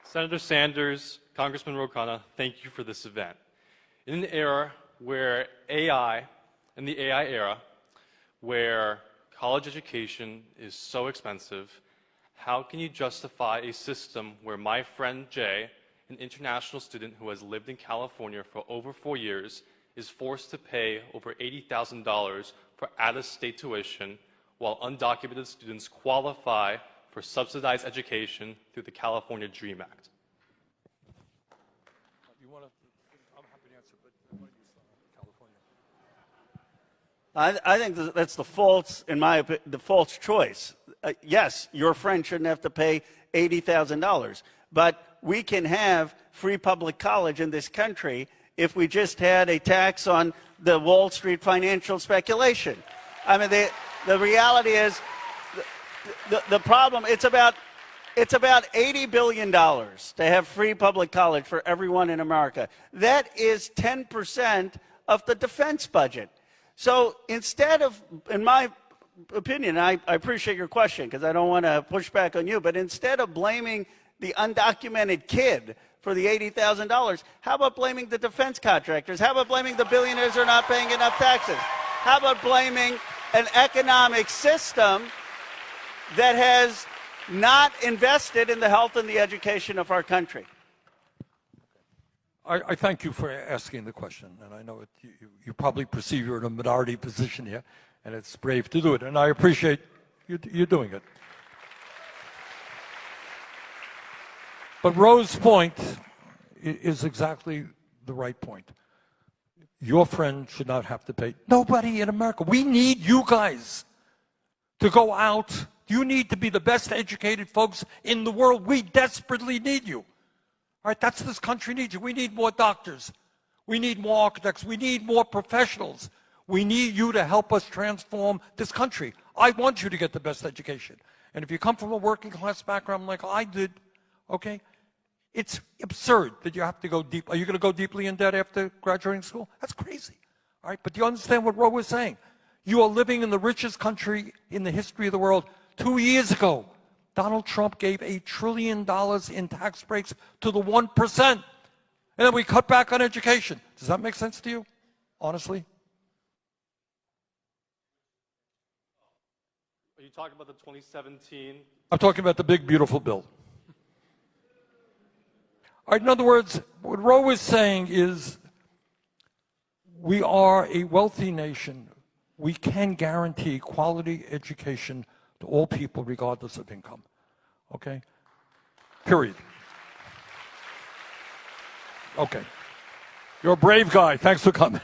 Senator Sanders, Congressman Khanna, thank you for this event. In an era where in the AI era, where college education is so expensive, how can you justify a system where my friend Jay, an international student who has lived in California for over 4 years, is forced to pay over $80,000 for out-of-state tuition, while undocumented students qualify for subsidized education through the California DREAM Act? I'm happy to answer, but why don't you start, California? I think that's the false, in my opinion, the false choice. Yes, your friend shouldn't have to pay $80,000, but we can have free public college in this country if we just had a tax on the Wall Street financial speculation. I mean, the reality is, the problem, it's about $80 billion to have free public college for everyone in America. That is 10% of the defense budget. So instead of, in my opinion, I appreciate your question because I don't want to push back on you, but instead of blaming the undocumented kid for the $80,000, how about blaming the defense contractors? How about blaming the billionaires who are not paying enough taxes? How about blaming an economic system that has not invested in the health and the education of our country? I thank you for asking the question, and I know you probably perceive you're in a minority position here, and it's brave to do it, and I appreciate you doing it. But Rose's point is exactly the right point. Your friend should not have to pay. Nobody in America. We need you guys to go out. You need to be the best educated folks in the world. We desperately need you. All right, that's this country needs you. We need more doctors. We need more architects. We need more professionals. We need you to help us transform this country. I want you to get the best education. And if you come from a working class background like I did, okay, it's absurd that you have to go deep. Are you going to go deeply in debt after graduating school? That's crazy. All right, but do you understand what Roe was saying? You are living in the richest country in the history of the world. 2 years ago, Donald Trump gave $1 trillion in tax breaks to the 1%. And then we cut back on education. Does that make sense to you, honestly? Are you talking about the 2017? I'm talking about the big, beautiful bill. All right, in other words, what Roe is saying is we are a wealthy nation. We can guarantee quality education to all people regardless of income. Okay? Period. Okay. You're a brave guy. Thanks for coming.